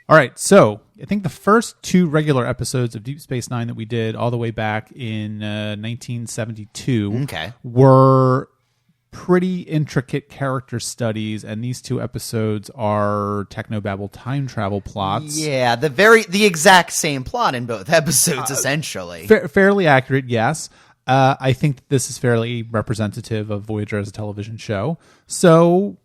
All right, so I think the first 2 regular episodes of Deep Space Nine that we did all the way back in 1972 were pretty intricate character studies, and these 2 episodes are technobabble time travel plots. Yeah, the exact same plot in both episodes, essentially. Fairly accurate, yes. I think that this is fairly representative of Voyager as a television show. So,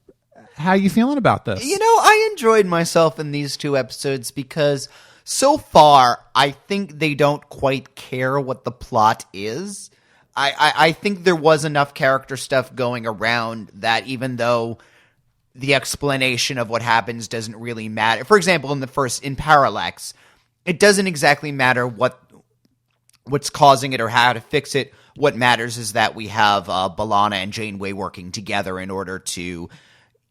how are you feeling about this? I enjoyed myself in these 2 episodes because so far, I think they don't quite care what the plot is. I think there was enough character stuff going around that even though the explanation of what happens doesn't really matter. For example, in Parallax, it doesn't exactly matter what's causing it or how to fix it. What matters is that we have B'ellana and Janeway working together in order to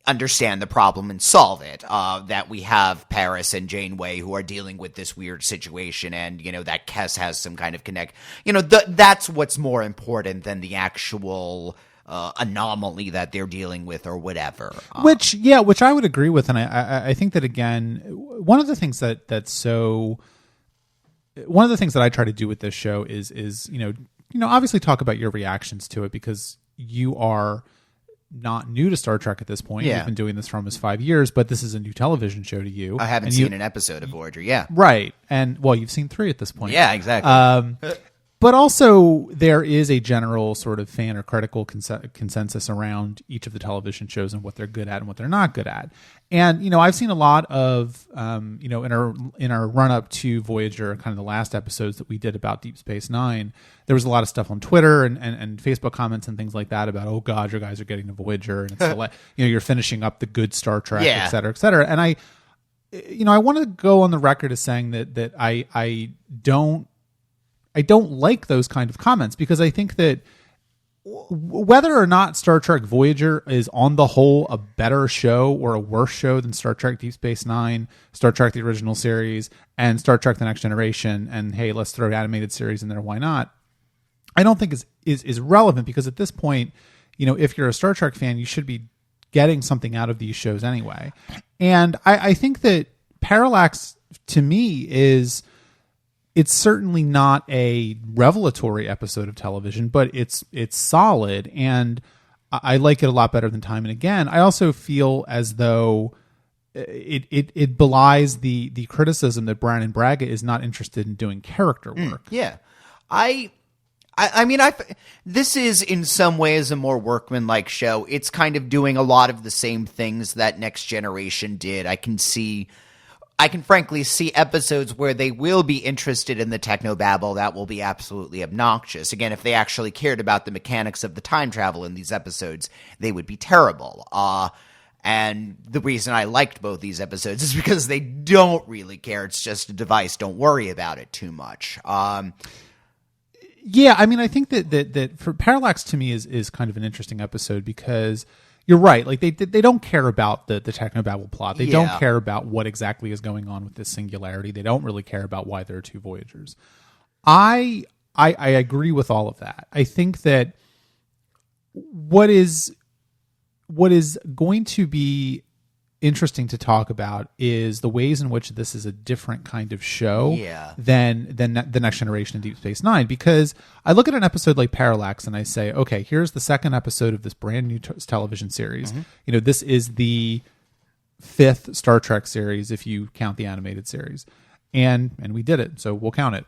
understand the problem and solve it. That we have Paris and Janeway who are dealing with this weird situation, and that Kes has some kind of connect. That's what's more important than the actual anomaly that they're dealing with or whatever. Which I would agree with, and I think that again, one of the things that I try to do with this show is obviously talk about your reactions to it, because you are not new to Star Trek at this point. Yeah. You've been doing this for almost 5 years, but this is a new television show to you. I haven't seen an episode of Voyager, yeah. Right. And, you've seen 3 at this point. Yeah, exactly. But also, there is a general sort of fan or critical consensus around each of the television shows and what they're good at and what they're not good at. And, I've seen a lot of, in our run-up to Voyager, kind of the last episodes that we did about Deep Space Nine, there was a lot of stuff on Twitter and Facebook comments and things like that about, oh, God, you guys are getting to Voyager, and it's you're finishing up the good Star Trek, et cetera, et cetera. And I want to go on the record as saying that I don't like those kind of comments, because I think that whether or not Star Trek Voyager is on the whole a better show or a worse show than Star Trek Deep Space Nine, Star Trek the original series, and Star Trek The Next Generation, and hey, let's throw animated series in there, why not? I don't think is relevant, because at this point, if you're a Star Trek fan, you should be getting something out of these shows anyway. And I think that Parallax, to me, it's certainly not a revelatory episode of television, but it's solid, and I like it a lot better than Time and Again. I also feel as though it belies the criticism that Brannon Braga is not interested in doing character work. Yeah. I mean, this is in some ways a more workmanlike show. It's kind of doing a lot of the same things that Next Generation did. I can frankly see episodes where they will be interested in the technobabble that will be absolutely obnoxious. Again, if they actually cared about the mechanics of the time travel in these episodes, they would be terrible. And the reason I liked both these episodes is because they don't really care. It's just a device. Don't worry about it too much. Yeah, I mean, I think that for Parallax, to me, is kind of an interesting episode, because you're right. Like they don't care about the technobabble plot. They don't care about what exactly is going on with this singularity. They don't really care about why there are 2 Voyagers. I agree with all of that. I think that what is going to be interesting to talk about is the ways in which this is a different kind of show than the Next Generation and Deep Space Nine. Because I look at an episode like Parallax and I say, okay, here's the second episode of this brand new television series. This is the 5th Star Trek series if you count the animated series, and we did it, so we'll count it.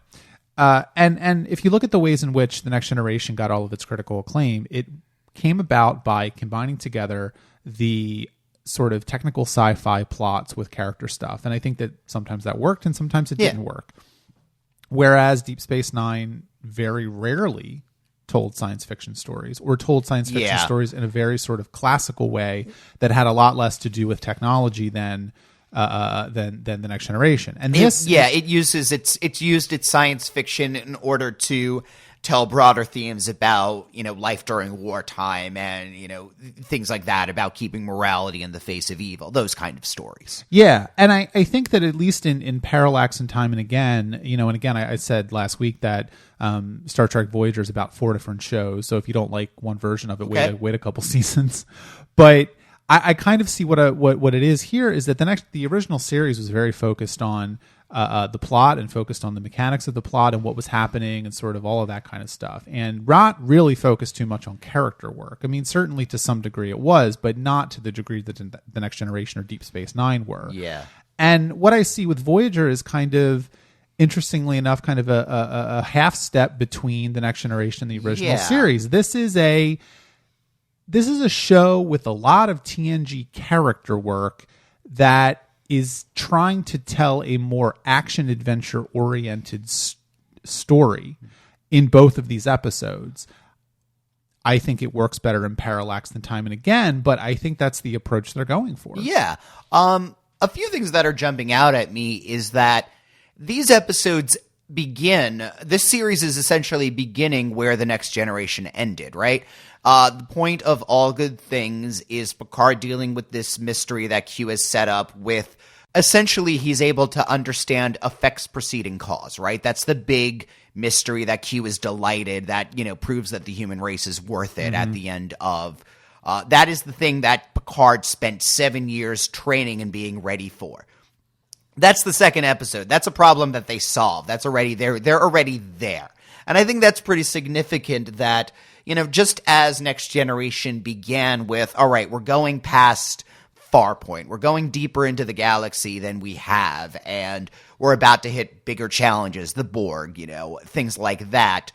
And if you look at the ways in which the Next Generation got all of its critical acclaim, it came about by combining together the sort of technical sci-fi plots with character stuff. And I think that sometimes that worked and sometimes it didn't work. Whereas Deep Space Nine very rarely told science fiction stories, or told science fiction stories in a very sort of classical way that had a lot less to do with technology than the Next Generation. And this it used its science fiction in order to tell broader themes about, life during wartime and, things like that, about keeping morality in the face of evil, those kind of stories. Yeah. And I think that at least in Parallax and Time and Again, and again, I said last week that Star Trek Voyager is about 4 different shows. So if you don't like one version of it, wait a couple seasons. But I kind of see what it is here is that the original series was very focused on the plot and focused on the mechanics of the plot and what was happening and sort of all of that kind of stuff, and not really focused too much on character work. I mean, certainly to some degree it was, but not to the degree that the Next Generation or Deep Space Nine were. Yeah. And what I see with Voyager is kind of, interestingly enough, kind of a half step between the Next Generation and the original series. This is a show with a lot of TNG character work that is trying to tell a more action adventure oriented story in both of these episodes. I think it works better in Parallax than Time and Again, but I think that's the approach they're going for. Yeah. A few things that are jumping out at me is that these episodes this series is essentially beginning where the Next Generation ended, right? The point of All Good Things is Picard dealing with this mystery that Q has set up with, essentially he's able to understand effects preceding cause, right? That's the big mystery that Q is delighted that, proves that the human race is worth it at the end of. That is the thing that Picard spent 7 years training and being ready for. That's the second episode. That's a problem that they solve. That's already there. They're already there. And I think that's pretty significant that, just as Next Generation began with, all right, we're going past Farpoint. We're going deeper into the galaxy than we have, and we're about to hit bigger challenges, the Borg, things like that.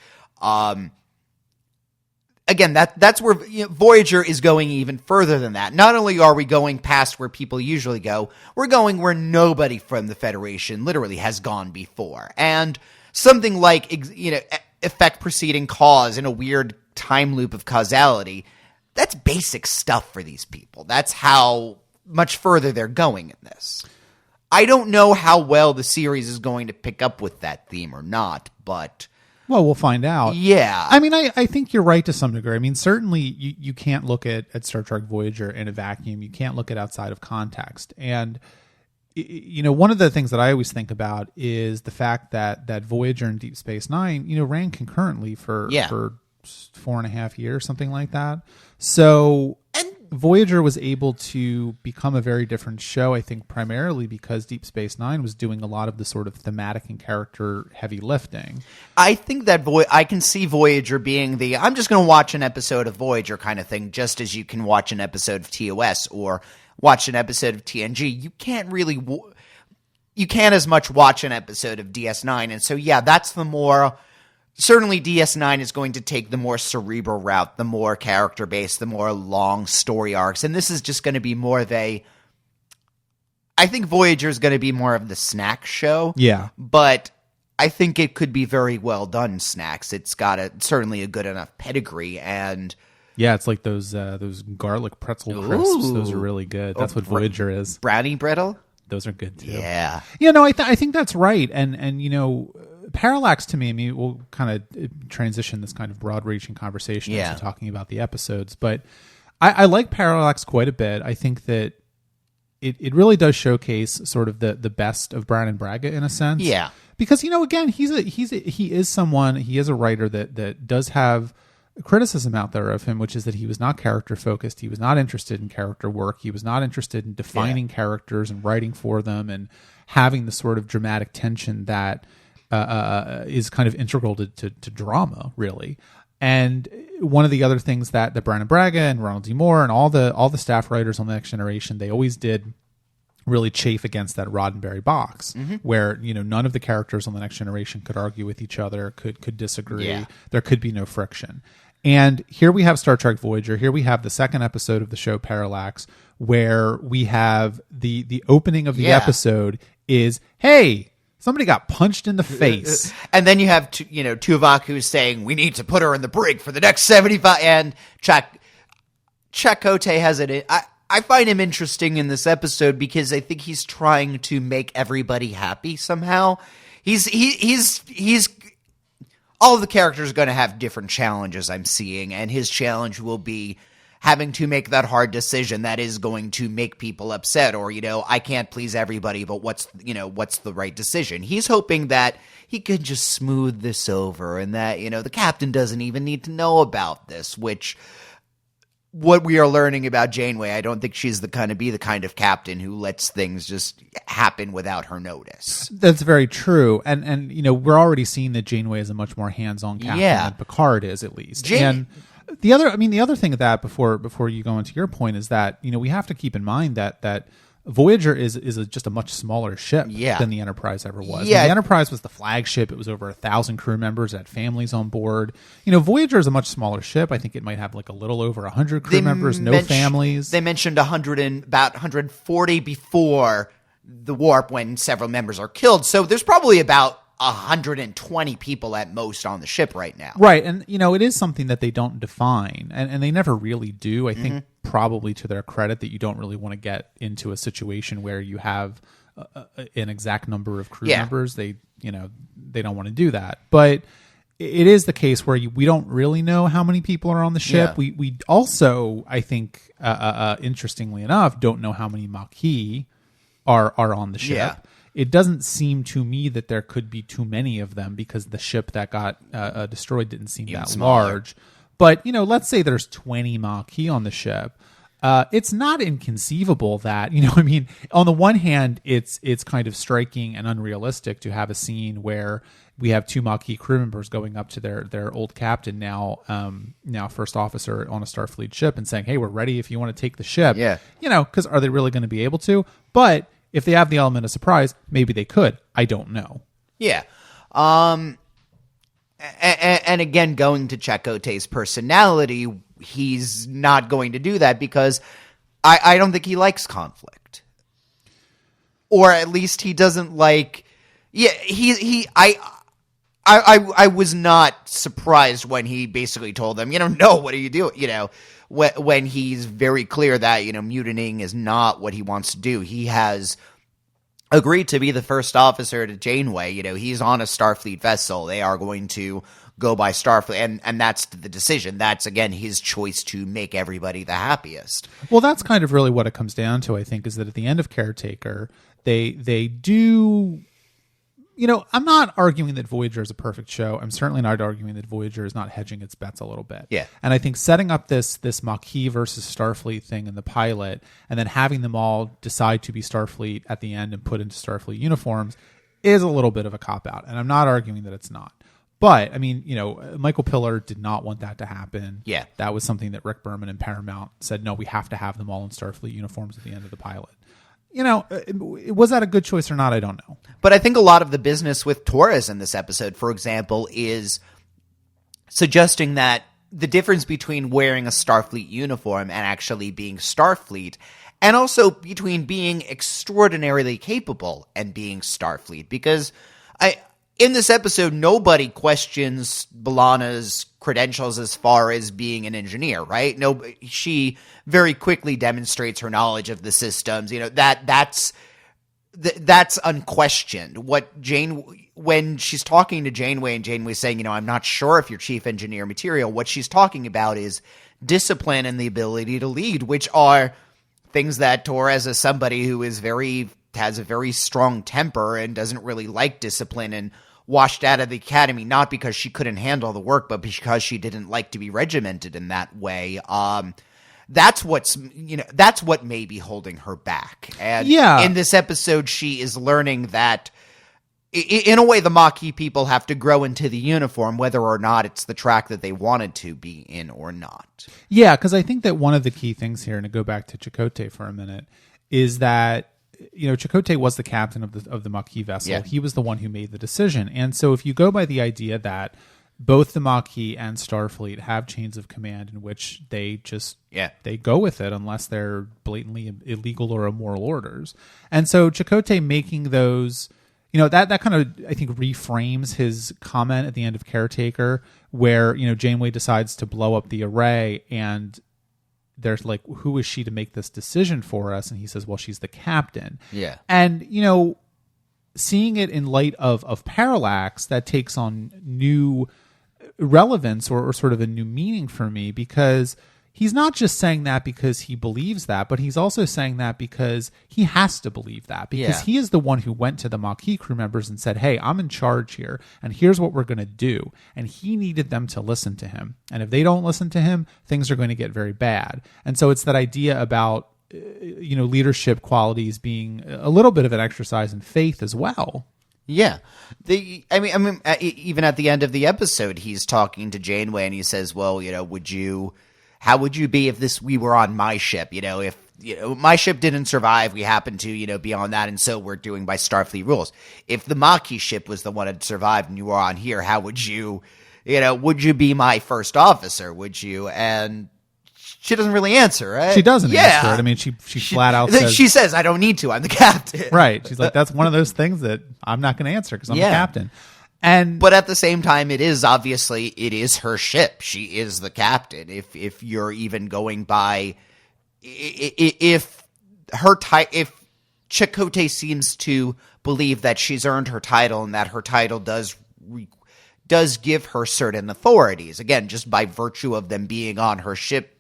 Again, that's where Voyager is going even further than that. Not only are we going past where people usually go, we're going where nobody from the Federation literally has gone before. And something like, effect preceding cause in a weird time loop of causality, that's basic stuff for these people. That's how much further they're going in this. I don't know how well the series is going to pick up with that theme or not, but... Well, we'll find out. Yeah. I mean, I think you're right to some degree. I mean, certainly you can't look at Star Trek Voyager in a vacuum. You can't look at outside of context. And, one of the things that I always think about is the fact that Voyager and Deep Space Nine, ran concurrently for 4.5 years, something like that. So... Voyager was able to become a very different show, I think, primarily because Deep Space Nine was doing a lot of the sort of thematic and character heavy lifting. I think that I can see Voyager being I'm just going to watch an episode of Voyager kind of thing, just as you can watch an episode of TOS or watch an episode of TNG. You can't really, you can't as much watch an episode of DS9. And so, that's the more... Certainly DS9 is going to take the more cerebral route, the more character-based, the more long story arcs. And this is just going to be more of I think Voyager is going to be more of the snack show. Yeah. But I think it could be very well done snacks. It's got certainly a good enough pedigree. And yeah, it's like those garlic pretzel crisps. Those are really good. That's what Voyager is. Brownie brittle? Those are good, too. Yeah. I think that's right. And Parallax to me, I mean, we'll kind of transition this kind of broad-reaching conversation into talking about the episodes, but I like Parallax quite a bit. I think that it really does showcase sort of the best of Brannon Braga in a sense. Yeah. Because, again, he is a writer that does have criticism out there of him, which is that he was not character focused. He was not interested in character work. He was not interested in defining characters and writing for them and having the sort of dramatic tension that is kind of integral to drama, really. And one of the other things that Brannon Braga and Ronald D. Moore and all the staff writers on The Next Generation, they always did really chafe against that Roddenberry box, where none of the characters on The Next Generation could argue with each other, could disagree. Yeah. There could be no friction. And here we have Star Trek Voyager. Here we have the second episode of the show Parallax, where we have the opening of the episode is, hey, somebody got punched in the face. And then you have, Tuvok who's saying, we need to put her in the brig for the next 75. And Chakotay has it. I find him interesting in this episode because I think he's trying to make everybody happy somehow. He's all of the characters are going to have different challenges, I'm seeing, and his challenge will be having to make that hard decision that is going to make people upset, or, I can't please everybody, but what's the right decision? He's hoping that he could just smooth this over and that, the captain doesn't even need to know about this, which what we are learning about Janeway, I don't think she's the kind of captain who lets things just happen without her notice. That's very true. And we're already seeing that Janeway is a much more hands-on captain than Picard is, at least. And the other thing of that, before you go into your point, is that, we have to keep in mind that Voyager is just a much smaller ship than the Enterprise ever was. Yeah. The Enterprise was the flagship. It was over 1,000 crew members, it had families on board. Voyager is a much smaller ship. I think it might have like a little over 100 crew members, no families. They mentioned about 140 before the warp when several members are killed. So there's probably about 120 people at most on the ship right now. Right. And, it is something that they don't define, and they never really do. I think probably to their credit that you don't really want to get into a situation where you have an exact number of crew members. They don't want to do that. But it is the case where we don't really know how many people are on the ship. Yeah. We also, I think, interestingly enough, don't know how many Maquis are on the ship. Yeah. It doesn't seem to me that there could be too many of them because the ship that got destroyed didn't seem that large. But, let's say there's 20 Maquis on the ship. It's not inconceivable that, on the one hand, it's kind of striking and unrealistic to have a scene where we have two Maquis crew members going up to their old captain, now first officer on a Starfleet ship, and saying, hey, we're ready if you want to take the ship. Yeah. Because are they really going to be able to? But if they have the element of surprise, maybe they could. I don't know. Yeah. And again, going to Chakotay's personality, he's not going to do that because I don't think he likes conflict. Or at least he doesn't like... Yeah, I was not surprised when he basically told them, no, what are you doing? When he's very clear that, mutinying is not what he wants to do. He has agreed to be the first officer to Janeway. He's on a Starfleet vessel. They are going to go by Starfleet, and that's the decision. That's, again, his choice to make everybody the happiest. Well, that's kind of really what it comes down to, I think, is that at the end of Caretaker, they do... I'm not arguing that Voyager is a perfect show. I'm certainly not arguing that Voyager is not hedging its bets a little bit. Yeah. And I think setting up this Maquis versus Starfleet thing in the pilot, and then having them all decide to be Starfleet at the end and put into Starfleet uniforms is a little bit of a cop-out. And I'm not arguing that it's not. But, Michael Piller did not want that to happen. Yeah. That was something that Rick Berman and Paramount said, no, we have to have them all in Starfleet uniforms at the end of the pilot. Was that a good choice or not? I don't know. But I think a lot of the business with Torres in this episode, for example, is suggesting that the difference between wearing a Starfleet uniform and actually being Starfleet, and also between being extraordinarily capable and being Starfleet. Because in this episode, nobody questions B'ellana's credentials as far as being an engineer, right? No, she very quickly demonstrates her knowledge of the systems. That's unquestioned. When she's talking to Janeway and Janeway's saying, I'm not sure if you're chief engineer material, what she's talking about is discipline and the ability to lead, which are things that Torres, as somebody who has a very strong temper and doesn't really like discipline, and washed out of the academy, not because she couldn't handle the work, but because she didn't like to be regimented in that way. That's what may be holding her back. And in this episode, she is learning that in a way, the Maquis people have to grow into the uniform, whether or not it's the track that they wanted to be in or not. Yeah, because I think that one of the key things here, and to go back to Chakotay for a minute, is that Chakotay was the captain of the Maquis vessel. Yeah. He was the one who made the decision. And so if you go by the idea that both the Maquis and Starfleet have chains of command in which they just they go with it unless they're blatantly illegal or immoral orders. And so Chakotay making those, that kind of, I think, reframes his comment at the end of Caretaker where, Janeway decides to blow up the array and there's like, who is she to make this decision for us? And he says, well, she's the captain. Yeah. And, seeing it in light of Parallax, that takes on new relevance or sort of a new meaning for me because, he's not just saying that because he believes that, but he's also saying that because he has to believe that, because he is the one who went to the Maquis crew members and said, hey, I'm in charge here, and here's what we're going to do. And he needed them to listen to him. And if they don't listen to him, things are going to get very bad. And so it's that idea about, leadership qualities being a little bit of an exercise in faith as well. Yeah. Even at the end of the episode, he's talking to Janeway and he says, well, how would you be if we were on my ship? If my ship didn't survive, we happened to, be on that, and so we're doing by Starfleet rules. If the Maquis ship was the one that survived and you were on here, how would you, would you be my first officer? Would you? And she doesn't really answer, right? She doesn't answer it. I mean, she flat out says... She says, I don't need to. I'm the captain. Right. She's like, that's one of those things that I'm not going to answer because I'm the captain. But at the same time, it is her ship. She is the captain. If you're even going by... If Chakotay seems to believe that she's earned her title and that her title does give her certain authorities, again, just by virtue of them being on her ship,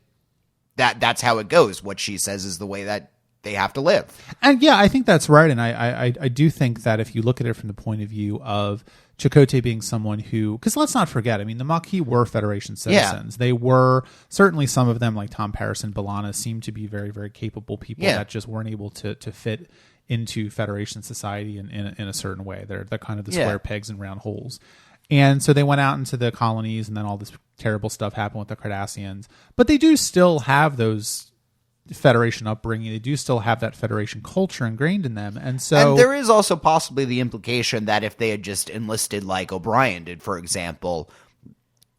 that's how it goes. What she says is the way that they have to live. And I think that's right. And I do think that if you look at it from the point of view of Chakotay being someone who, because let's not forget, I mean, the Maquis were Federation citizens. They were, certainly some of them, like Tom Paris and B'ellana, seemed to be very, very capable people that just weren't able to fit into Federation society in a certain way. They're kind of the square pegs and round holes. And so they went out into the colonies, and then all this terrible stuff happened with the Cardassians. But they do still have those Federation upbringing. They do still have that Federation culture ingrained in them. And there is also possibly the implication that if they had just enlisted like O'Brien did, for example,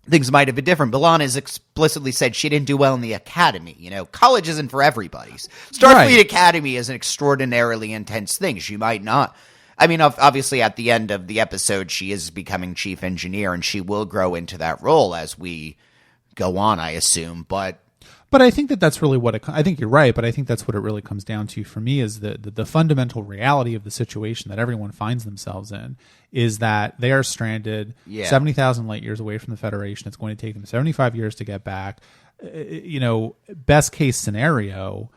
things might have been different. B'ellana has explicitly said she didn't do well in the academy. College isn't for everybody. Starfleet Academy is an extraordinarily intense thing. She might not... I mean, obviously, at the end of the episode, she is becoming chief engineer, and she will grow into that role as we go on, I assume. But I think that's really what I think you're right, but I think that's what it really comes down to for me is the fundamental reality of the situation that everyone finds themselves in is that they are stranded 70,000 light years away from the Federation. It's going to take them 75 years to get back. Best case scenario,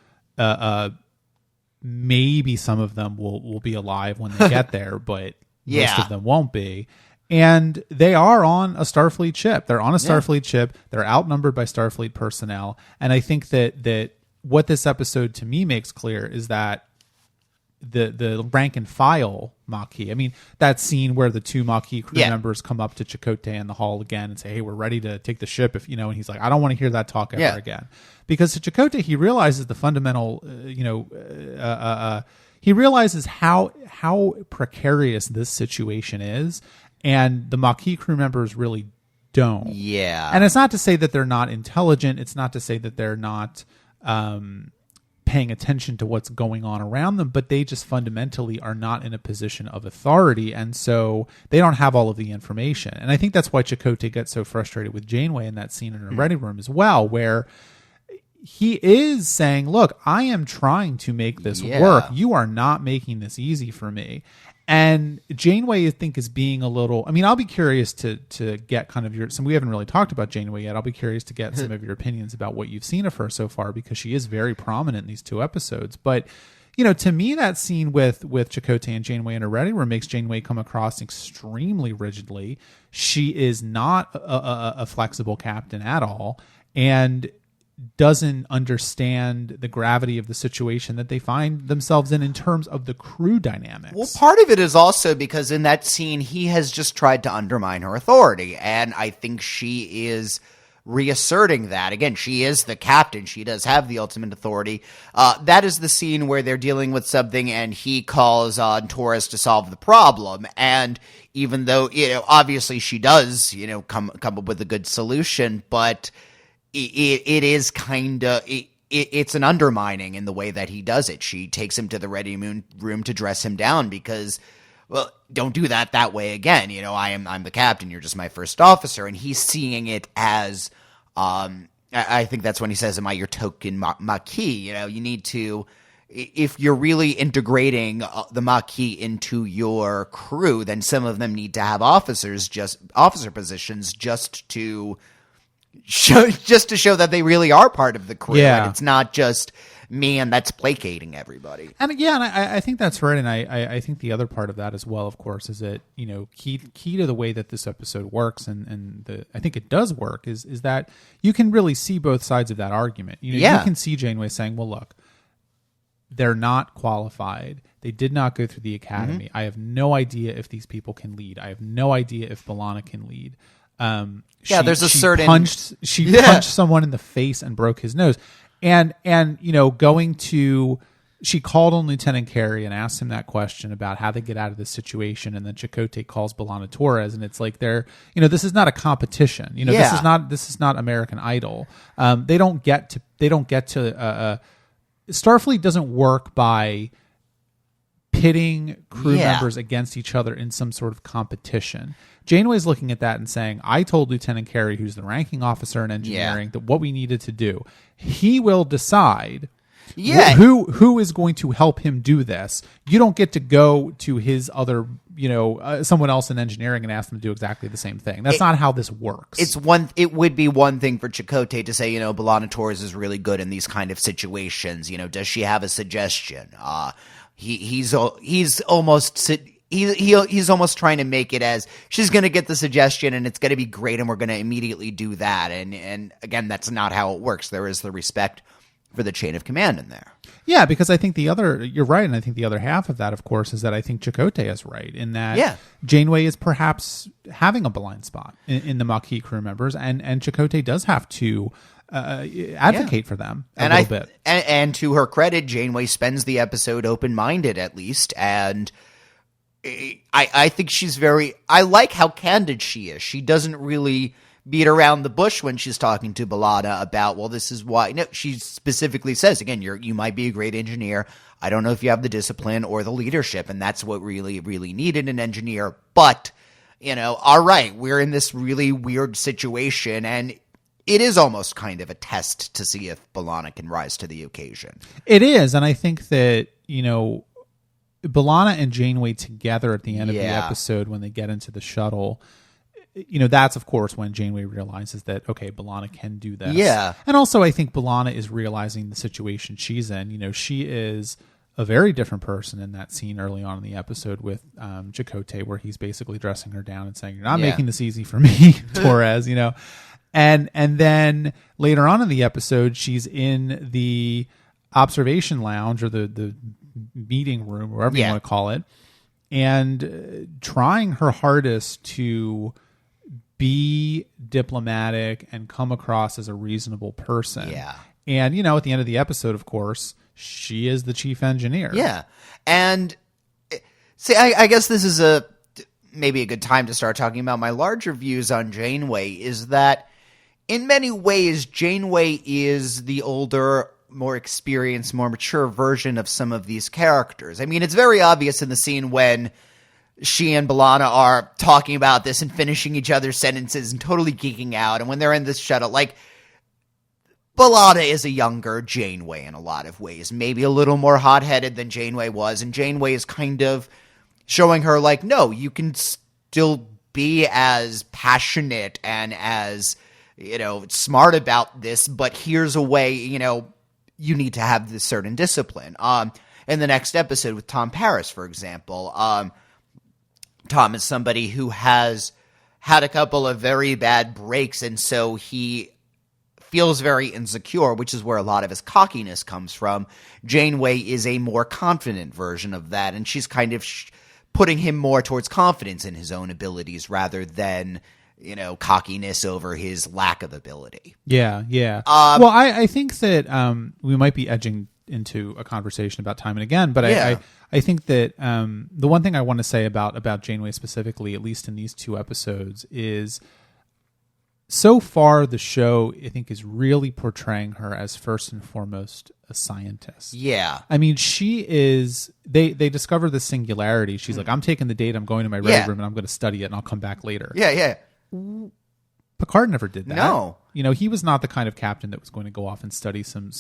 maybe some of them will be alive when they get there, but most of them won't be. And they are on a Starfleet ship. They're on a Starfleet ship. They're outnumbered by Starfleet personnel. And I think that what this episode to me makes clear is that the rank and file Maquis. I mean, that scene where the two Maquis crew members come up to Chakotay in the hall again and say, hey, we're ready to take the ship. And he's like, I don't want to hear that talk ever again. Because to Chakotay, he realizes the fundamental, he realizes how precarious this situation is. And the Maquis crew members really don't. Yeah. And it's not to say that they're not intelligent. It's not to say that they're not paying attention to what's going on around them, but they just fundamentally are not in a position of authority. And so they don't have all of the information. And I think that's why Chakotay gets so frustrated with Janeway in that scene in her ready room as well, where he is saying, look, I am trying to make this work. You are not making this easy for me. And Janeway, I think, is being a little... I mean, I'll be curious to get kind of your... we haven't really talked about Janeway yet. I'll be curious to get some of your opinions about what you've seen of her so far, because she is very prominent in these two episodes. But, to me, that scene with Chakotay and Janeway in her ready room makes Janeway come across extremely rigidly. She is not a flexible captain at all, and doesn't understand the gravity of the situation that they find themselves in terms of the crew dynamics. Well, part of it is also because in that scene, he has just tried to undermine her authority. And I think she is reasserting that. Again, she is the captain. She does have the ultimate authority. That is the scene where they're dealing with something and he calls on Torres to solve the problem. And even though, obviously she does, come up with a good solution, but it is kind of... It's an undermining in the way that he does it. She takes him to the ready room to dress him down because, well, don't do that way again. I'm the captain. You're just my first officer. And he's seeing it as, I think that's when he says, am I your token Maquis? You need to, if you're really integrating the Maquis into your crew, then some of them need to have officer positions just to just to show that they really are part of the crew. Yeah. And it's not just man that's placating everybody. And I think that's right. And I think the other part of that as well, of course, is that, key to the way that this episode works, and I think it does work, is that you can really see both sides of that argument. You can see Janeway saying, well, look, they're not qualified. They did not go through the academy. I have no idea if these people can lead. I have no idea if B'ellana can lead. She punched someone in the face and broke his nose. And she called on Lieutenant Carey and asked him that question about how they get out of this situation. And then Chakotay calls B'ellana Torres, and it's like this is not a competition. This is not American Idol. They don't get to Starfleet doesn't work by pitting crew members against each other in some sort of competition. Janeway's looking at that and saying, I told Lieutenant Carey, who's the ranking officer in engineering, that what we needed to do. He will decide who is going to help him do this. You don't get to go to his other, someone else in engineering and ask them to do exactly the same thing. That's not how this works. It would be one thing for Chakotay to say, B'ellana Torres is really good in these kind of situations. Does she have a suggestion? He's almost trying to make it as she's going to get the suggestion and it's going to be great and we're going to immediately do that. And again, that's not how it works. There is the respect for the chain of command in there. Yeah, because I think you're right. And I think the other half of that, of course, is that I think Chakotay is right in that Janeway is perhaps having a blind spot in the Maquis crew members. And Chakotay does have to advocate for them a little bit. And to her credit, Janeway spends the episode open-minded at least. And I think I like how candid she is. She doesn't really beat around the bush when she's talking to B'ellana about, well, this is why. No, she specifically says, again, you might be a great engineer. I don't know if you have the discipline or the leadership, and that's what really, really needed an engineer. But, all right, we're in this really weird situation, and it is almost kind of a test to see if B'ellana can rise to the occasion. It is, and I think that, B'ellana and Janeway together at the end of the episode when they get into the shuttle, that's of course when Janeway realizes that, okay, B'ellana can do this. Yeah. And also I think B'ellana is realizing the situation she's in. She is a very different person in that scene early on in the episode with Chakotay, where he's basically dressing her down and saying, you're not making this easy for me, Torres, And then later on in the episode, she's in the observation lounge or the meeting room, whatever you want to call it, and trying her hardest to be diplomatic and come across as a reasonable person. Yeah. And, at the end of the episode, of course, she is the chief engineer. Yeah. And see, I guess this is maybe a good time to start talking about my larger views on Janeway, is that in many ways, Janeway is the older, more experienced, more mature version of some of these characters. I mean, it's very obvious in the scene when she and B'ellana are talking about this and finishing each other's sentences and totally geeking out. And when they're in this shuttle, B'ellana is a younger Janeway in a lot of ways, maybe a little more hot-headed than Janeway was. And Janeway is kind of showing her, no, you can still be as passionate and as, smart about this, but here's a way, you need to have this certain discipline. In the next episode with Tom Paris, for example, Tom is somebody who has had a couple of very bad breaks, and so he feels very insecure, which is where a lot of his cockiness comes from. Janeway is a more confident version of that, and she's kind of putting him more towards confidence in his own abilities rather than, cockiness over his lack of ability. Yeah, yeah. Well, I think that we might be edging into a conversation about time and again, but I think that the one thing I want to say about Janeway specifically, at least in these two episodes, is so far the show, I think, is really portraying her as first and foremost a scientist. Yeah. I mean, she is, they discover the singularity. She's like, I'm taking the data, I'm going to my ready room, and I'm going to study it, and I'll come back later. Yeah, yeah. Picard never did that. No. He was not the kind of captain that was going to go off and study some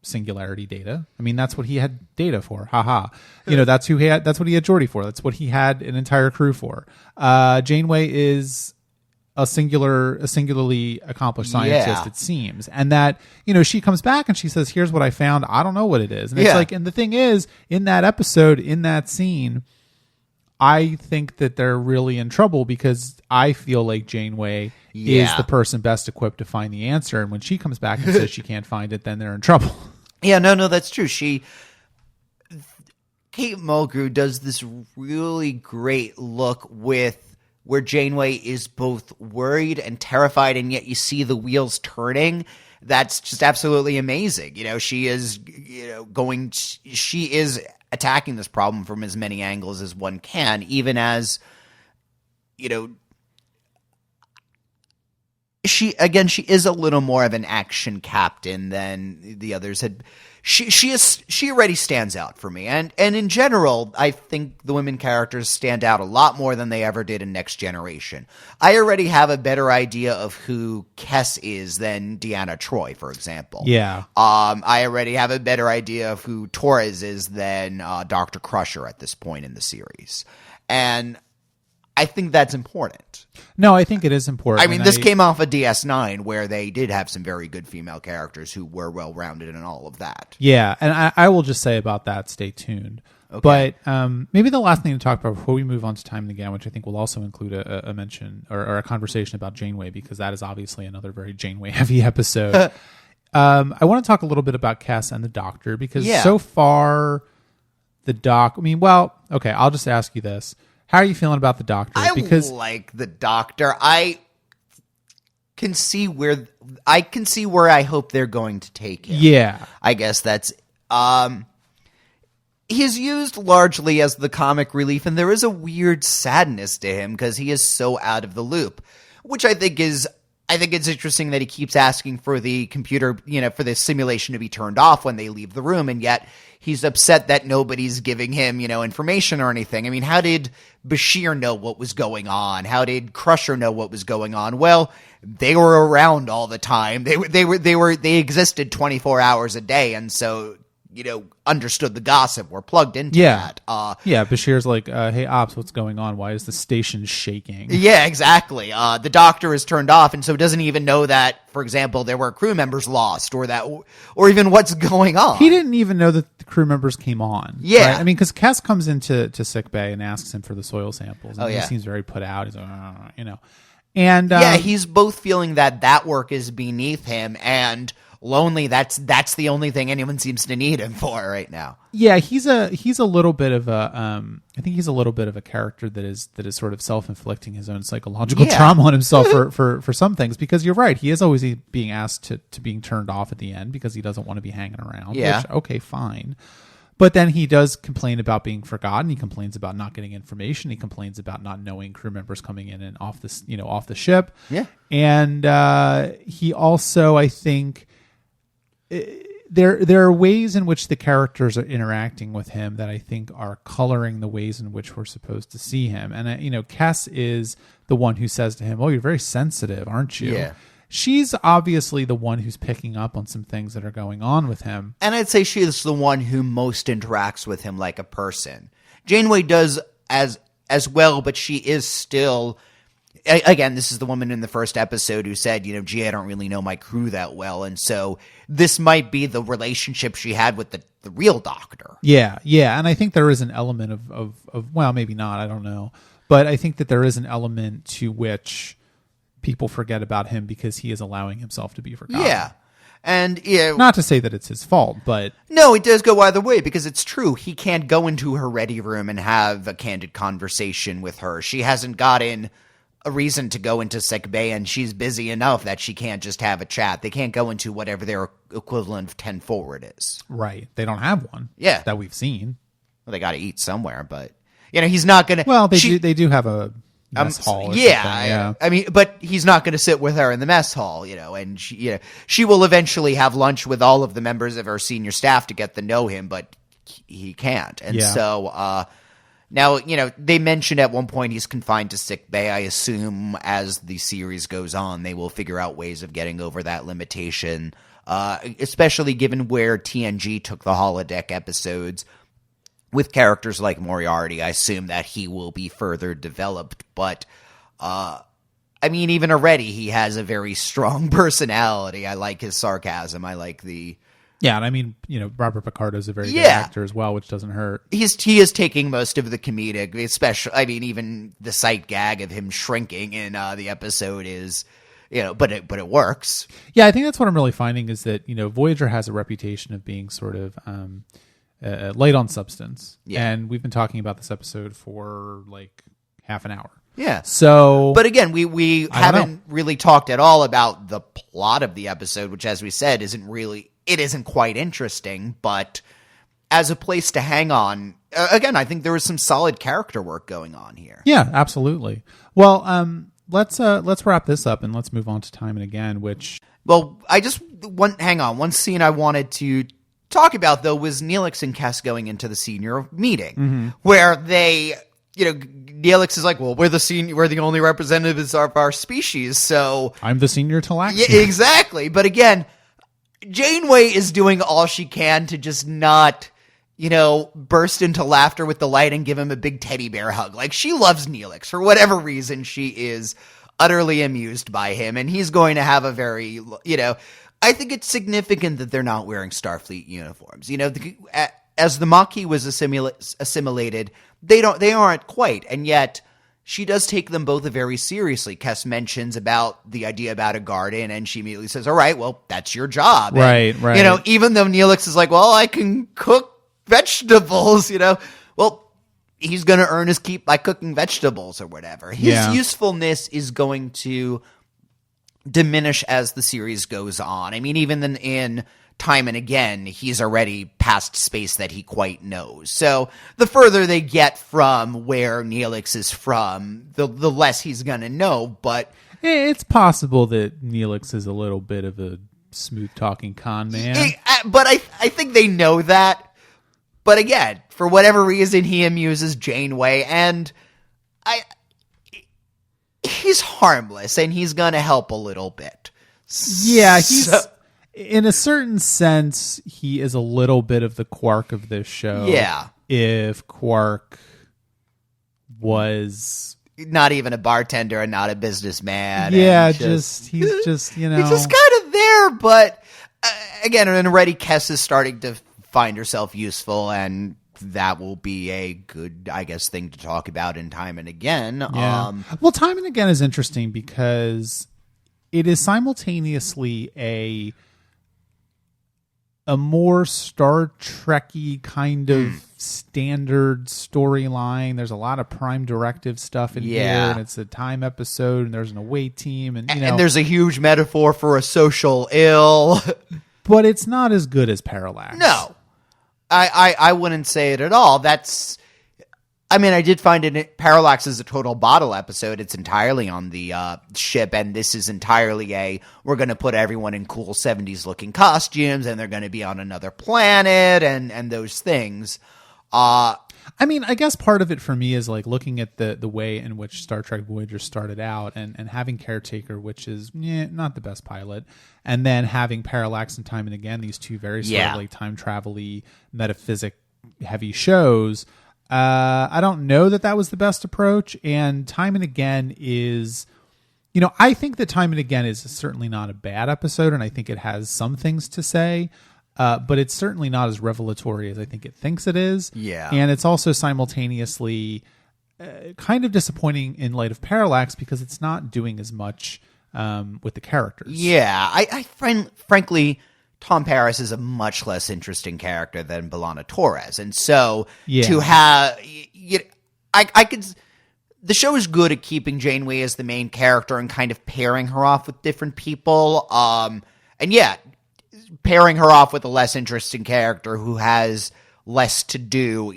singularity data. I mean, that's what he had data for. Haha. That's what he had Geordi for. That's what he had an entire crew for. Janeway is a singularly accomplished scientist, Yeah. it seems. And that, she comes back and she says, here's what I found. I don't know what it is. And it's Yeah. like, and the thing is, in that episode, in that scene, I think that they're really in trouble because I feel like Janeway is the person best equipped to find the answer. And when she comes back and says she can't find it, then they're in trouble. Yeah, no, that's true. Kate Mulgrew does this really great look with where Janeway is both worried and terrified, and yet you see the wheels turning. That's just absolutely amazing. She is, she is attacking this problem from as many angles as one can, even as, she is a little more of an action captain than the others had. She already stands out for me, and in general, I think the women characters stand out a lot more than they ever did in Next Generation. I already have a better idea of who Kes is than Deanna Troi, for example. Yeah. I already have a better idea of who Torres is than Dr. Crusher at this point in the series, and I think that's important. No, I think it is important. I mean, this came off of DS9, where they did have some very good female characters who were well-rounded and all of that. Yeah, and I will just say about that, stay tuned. Okay. But maybe the last thing to talk about before we move on to Time and Again, which I think will also include a mention or a conversation about Janeway, because that is obviously another very Janeway-heavy episode. I want to talk a little bit about Kes and the Doctor, because so far, the Doc... I'll just ask you this. How are you feeling about the Doctor? I like the Doctor. I can see where I hope they're going to take him. Yeah. I guess that's he's used largely as the comic relief, and there is a weird sadness to him because he is so out of the loop, which I think it's interesting that he keeps asking for the computer, for the simulation to be turned off when they leave the room, and yet he's upset that nobody's giving him, information or anything. I mean, how did Bashir know what was going on? How did Crusher know what was going on? Well, they were around all the time. They existed 24 hours a day, and so understood the gossip, were plugged into that. Bashir's like, hey, Ops, what's going on? Why is the station shaking? Yeah, exactly. The Doctor is turned off, and so doesn't even know that, for example, there were crew members lost, or even what's going on. He didn't even know that the crew members came on. Yeah. Right? I mean, because Kes comes into sickbay and asks him for the soil samples, and he seems very put out. He's like, And he's both feeling that work is beneath him, and lonely. That's the only thing anyone seems to need him for right now. Yeah, he's a little bit of a I think he's a little bit of a character that is sort of self-inflicting his own psychological trauma on himself for some things, because you're right, he is always being asked to being turned off at the end because he doesn't want to be hanging around. Yeah. Which, okay, fine. But then he does complain about being forgotten. He complains about not getting information. He complains about not knowing crew members coming in and off the ship. Yeah. And he also, I think, there are ways in which the characters are interacting with him that I think are coloring the ways in which we're supposed to see him. And Kes is the one who says to him, "Oh, you're very sensitive, aren't you?" Yeah. She's obviously the one who's picking up on some things that are going on with him. And I'd say she is the one who most interacts with him like a person. Janeway does as well, but she is still... Again, this is the woman in the first episode who said, gee, I don't really know my crew that well. And so this might be the relationship she had with the real Doctor. Yeah. And I think there is an element of well, maybe not, I don't know. But I think that there is an element to which people forget about him because he is allowing himself to be forgotten. Yeah. And not to say that it's his fault, but no, it does go either way, because it's true. He can't go into her ready room and have a candid conversation with her. She hasn't gotten a reason to go into sick bay, and she's busy enough that she can't just have a chat. They can't go into whatever their equivalent of 10 forward is. Right. They don't have one. Yeah. That we've seen. Well, they got to eat somewhere, but he's not going to. Well, they do have a mess hall. Or yeah. I mean, but he's not going to sit with her in the mess hall, and she will eventually have lunch with all of the members of her senior staff to get to know him, but he can't. And so, now, they mentioned at one point he's confined to sick bay. I assume as the series goes on, they will figure out ways of getting over that limitation, especially given where TNG took the holodeck episodes. With characters like Moriarty, I assume that he will be further developed. But I mean, even already he has a very strong personality. I like his sarcasm. I like the... Yeah, and I mean, Robert Picardo's a very good actor as well, which doesn't hurt. He is taking most of the comedic, especially, I mean, even the sight gag of him shrinking in the episode is, but it works. Yeah, I think that's what I'm really finding is that, Voyager has a reputation of being sort of light on substance. Yeah. And we've been talking about this episode for like half an hour. Yeah. So, but again, we haven't really talked at all about the plot of the episode, which, as we said, isn't quite interesting, but as a place to hang on, again, I think there was some solid character work going on here. Yeah, absolutely. Well, let's wrap this up and let's move on to Time and Again, which... Well, one scene I wanted to talk about, though, was Neelix and Kes going into the senior meeting, where they... Neelix is like, well, we're the only representatives of our species, so... I'm the senior Talaxian. Yeah, exactly. But again, Janeway is doing all she can to just not, burst into laughter with delight and give him a big teddy bear hug. Like, she loves Neelix. For whatever reason, she is utterly amused by him, and he's going to have a very, I think it's significant that they're not wearing Starfleet uniforms. As the Maquis was assimilated, they aren't quite, and yet she does take them both very seriously. Kes mentions about the idea about a garden, and she immediately says, all right, well, that's your job. Right. Even though Neelix is like, well, I can cook vegetables, well, he's going to earn his keep by cooking vegetables or whatever. His usefulness is going to diminish as the series goes on. I mean, even in Time and Again, he's already past space that he quite knows. So the further they get from where Neelix is from, the less he's going to know. But it's possible that Neelix is a little bit of a smooth-talking con man. But I think they know that. But again, for whatever reason, he amuses Janeway, and he's harmless, and he's going to help a little bit. Yeah, in a certain sense, he is a little bit of the Quark of this show. Yeah. If Quark was not even a bartender and not a businessman. Yeah, he's just He's just kind of there, but again, and already Kes is starting to find herself useful, and that will be a good, I guess, thing to talk about in Time and Again. Yeah. Well, Time and Again is interesting because it is simultaneously a more Star Trek-y kind of standard storyline. There's a lot of Prime Directive stuff in here, and it's a time episode, and there's an away team, and and there's a huge metaphor for a social ill. But it's not as good as Parallax. No, I wouldn't say it at all. I did find it. Parallax is a total bottle episode. It's entirely on the ship, and this is entirely we're going to put everyone in cool 70s looking costumes, and they're going to be on another planet, and those things. I guess part of it for me is like looking at the way in which Star Trek Voyager started out, and having Caretaker, which is not the best pilot, and then having Parallax and Time and Again, these two very sort of like time travel-y, metaphysic heavy shows. I don't know that was the best approach, and Time and Again is, I think that Time and Again is certainly not a bad episode, and I think it has some things to say, but it's certainly not as revelatory as I think it thinks it is. Yeah. And it's also simultaneously kind of disappointing in light of Parallax because it's not doing as much with the characters. Yeah, I frankly... Tom Paris is a much less interesting character than B'ellana Torres, and so to have, I could. The show is good at keeping Janeway as the main character and kind of pairing her off with different people, pairing her off with a less interesting character who has less to do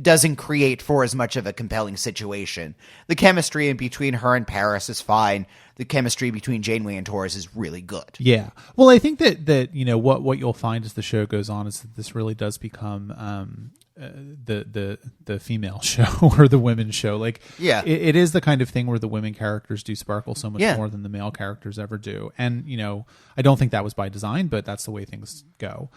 doesn't create for as much of a compelling situation. The chemistry in between her and Paris is fine. The chemistry between Janeway and Torres is really good. Yeah. Well, I think that what you'll find as the show goes on is that this really does become the female show or the women's show. Like, it is the kind of thing where the women characters do sparkle so much more than the male characters ever do. And, I don't think that was by design, but that's the way things go.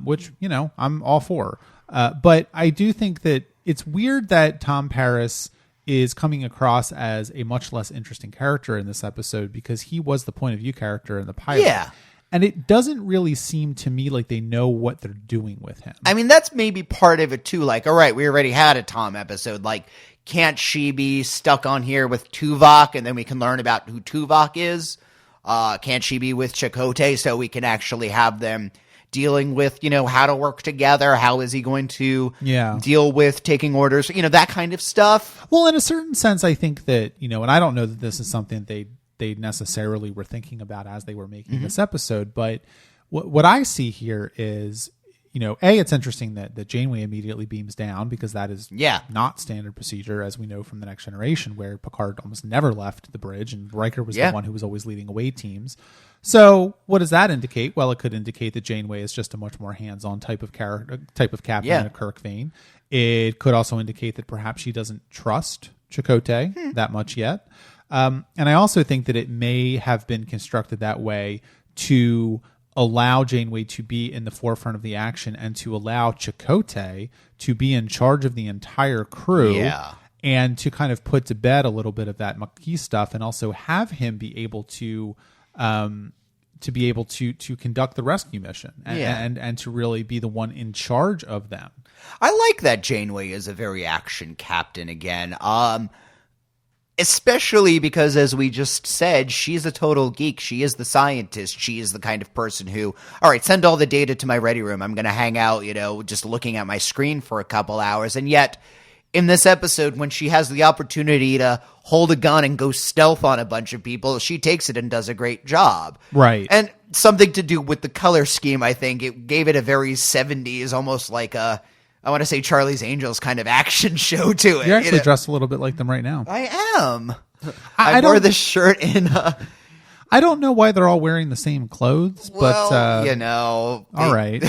Which, I'm all for. But I do think that it's weird that Tom Paris is coming across as a much less interesting character in this episode because he was the point of view character in the pilot. Yeah. And it doesn't really seem to me like they know what they're doing with him. I mean, that's maybe part of it too. Like, all right, we already had a Tom episode. Like, can't she be stuck on here with Tuvok and then we can learn about who Tuvok is? Can't she be with Chakotay so we can actually have them dealing with, how to work together? How is he going to deal with taking orders? That kind of stuff. Well, in a certain sense, I think that, and I don't know that this is something they necessarily were thinking about as they were making this episode, but what I see here is, it's interesting that Janeway immediately beams down because that is not standard procedure, as we know from The Next Generation, where Picard almost never left the bridge and Riker was the one who was always leading away teams. So what does that indicate? Well, it could indicate that Janeway is just a much more hands-on type of captain in a Kirk vein. It could also indicate that perhaps she doesn't trust Chakotay that much yet. And I also think that it may have been constructed that way to allow Janeway to be in the forefront of the action and to allow Chakotay to be in charge of the entire crew and to kind of put to bed a little bit of that Maquis stuff and also have him be able to conduct the rescue mission and to really be the one in charge of them. I like that Janeway is a very action captain again. Especially because, as we just said, she's a total geek. She is the scientist. She is the kind of person who, all right, send all the data to my ready room. I'm going to hang out, just looking at my screen for a couple hours. And yet, in this episode, when she has the opportunity to hold a gun and go stealth on a bunch of people, she takes it and does a great job. Right. And something to do with the color scheme, I think. It gave it a very 70s, almost like I want to say Charlie's Angels kind of action show to it. You're actually dressed a little bit like them right now. I am. I wore this shirt in... I don't know why they're all wearing the same clothes, but... All right.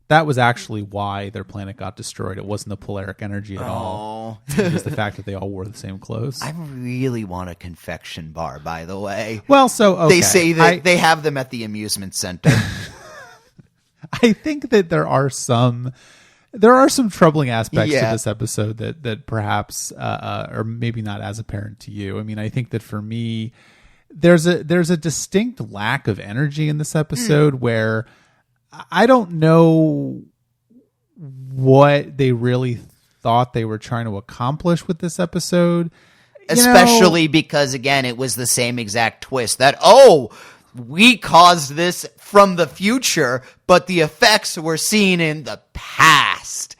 That was actually why their planet got destroyed. It wasn't the polaric energy at all. It was the fact that they all wore the same clothes. I really want a confection bar, by the way. Well, so, okay. They say that they have them at the amusement center. I think that there are some troubling aspects to this episode that perhaps are maybe not as apparent to you. I mean, I think that for me, there's a distinct lack of energy in this episode where I don't know what they really thought they were trying to accomplish with this episode. Especially because, again, it was the same exact twist that, we caused this from the future, but the effects were seen in the past.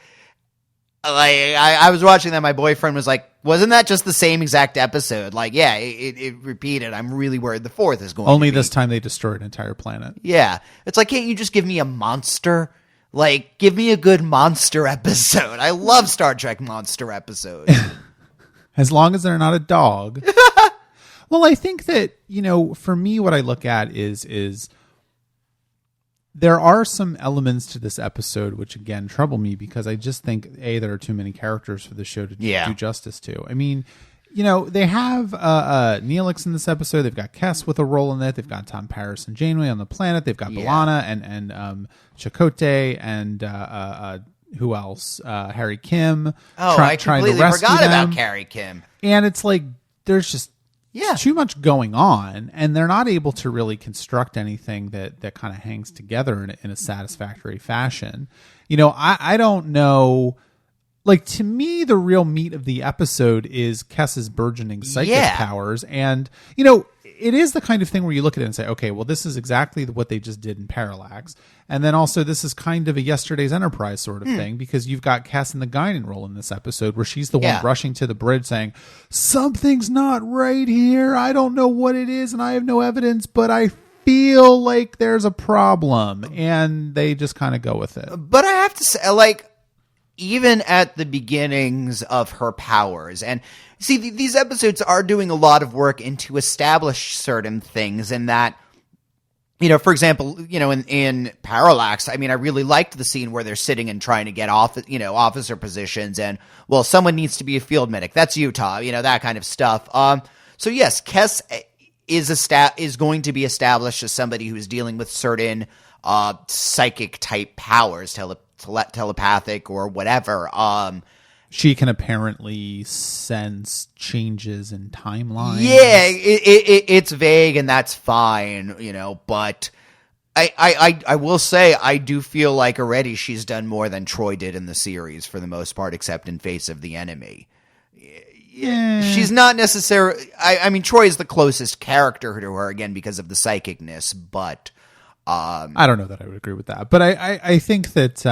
Like, I was watching that. My boyfriend was like, wasn't that just the same exact episode? Like, yeah, it repeated. I'm really worried the fourth is going Only to be. This time they destroyed an entire planet. Yeah. It's like, can't you just give me a monster? Like, give me a good monster episode. I love Star Trek monster episodes. As long as they're not a dog. Well, I think that, for me, what I look at is there are some elements to this episode which, again, trouble me because I just think, there are too many characters for the show to do justice to. I mean, they have Neelix in this episode. They've got Kes with a role in it. They've got Tom Paris and Janeway on the planet. They've got B'ellana and Chakotay and who else? Harry Kim. I completely forgot about Harry Kim. And it's like there's just too much going on, and they're not able to really construct anything that kind of hangs together in a satisfactory fashion. I don't know. Like, to me, the real meat of the episode is Kes's burgeoning psychic powers. And, it is the kind of thing where you look at it and say, okay, well, this is exactly what they just did in Parallax. And then also this is kind of a Yesterday's Enterprise sort of thing, because you've got Kes in the Guinan role in this episode where she's the one rushing to the bridge saying, something's not right here. I don't know what it is and I have no evidence, but I feel like there's a problem. And they just kind of go with it. But I have to say, like, even at the beginnings of her powers, and see, these episodes are doing a lot of work into establish certain things, and that, for example, in Parallax, I mean, I really liked the scene where they're sitting and trying to get officer positions, and, well, someone needs to be a field medic. That's Utah, that kind of stuff. So yes, Kes is going to be established as somebody who's dealing with certain psychic type powers, telepathic or whatever. she can apparently sense changes in timelines. Yeah, it's vague, and that's fine, but I will say I do feel like already she's done more than Troy did in the series for the most part, except in Face of the Enemy. Yeah. She's not necessarily... I mean, Troy is the closest character to her, again, because of the psychicness, but... I don't know that I would agree with that. But I think that...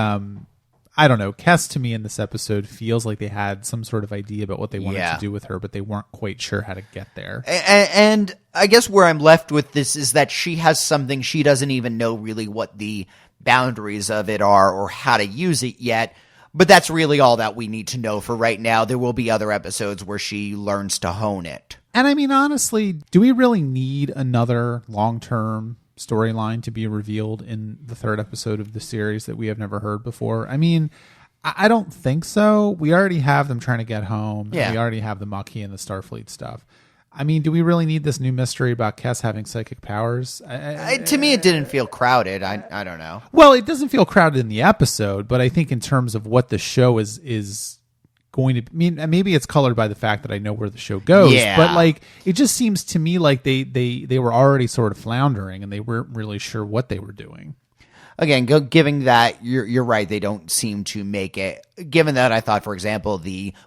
I don't know. Kes, to me, in this episode, feels like they had some sort of idea about what they wanted to do with her, but they weren't quite sure how to get there. And I guess where I'm left with this is that she has something she doesn't even know really what the boundaries of it are or how to use it yet. But that's really all that we need to know for right now. There will be other episodes where she learns to hone it. And I mean, honestly, do we really need another long-term storyline to be revealed in the third episode of the series that we have never heard before? I mean, I don't think so. We already have them trying to get home. Yeah. And we already have the Maquis and the Starfleet stuff. I mean, do we really need this new mystery about Kes having psychic powers? To me, it didn't feel crowded. I don't know. Well, it doesn't feel crowded in the episode, but I think in terms of what the show is going to mean, maybe it's colored by the fact that I know where the show goes. Yeah. But like, it just seems to me like they were already sort of floundering and they weren't really sure what they were doing. Again, giving that, you're right. They don't seem to make it. Given that, I thought, for example,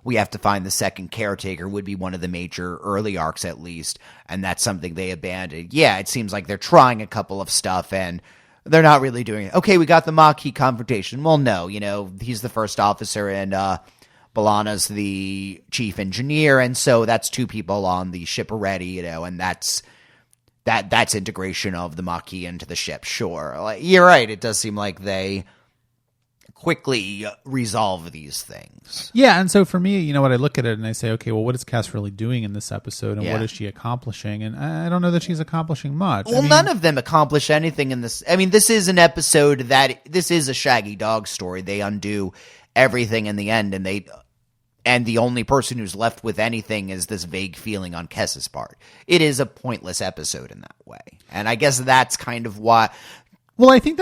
we have to find the second caretaker would be one of the major early arcs, at least, and that's something they abandoned. Yeah, it seems like they're trying a couple of stuff, and they're not really doing it. Okay, we got the Maquis confrontation. Well, no, he's the first officer, and B'ellana's the chief engineer, and so that's two people on the ship already, and that's integration of the Maquis into the ship. Sure, like, you're right. It does seem like they quickly resolve these things. Yeah, and so for me, what I look at it and I say, okay, well, what is Kes really doing in this episode, and what is she accomplishing? And I don't know that she's accomplishing much. Well, none of them accomplish anything in this. I mean, this is an episode this is a Shaggy Dog story. They undo everything in the end, and the only person who's left with anything is this vague feeling on Kes's part. It is a pointless episode in that way. And I guess that's kind of why... Well, I think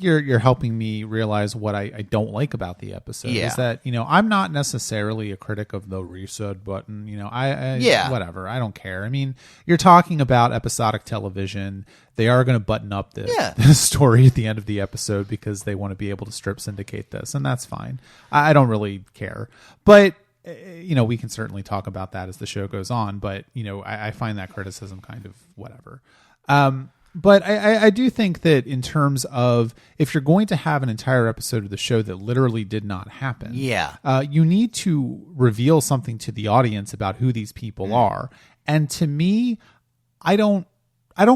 you're helping me realize what I don't like about the episode. Yeah. Is that, I'm not necessarily a critic of the reset button. Whatever. I don't care. I mean, you're talking about episodic television. They are going to button up the story at the end of the episode because they want to be able to strip syndicate this, and that's fine. I don't really care. But, we can certainly talk about that as the show goes on. But, I find that criticism kind of whatever. But I do think that in terms of if you're going to have an entire episode of the show that literally did not happen, you need to reveal something to the audience about who these people are. And to me, I don't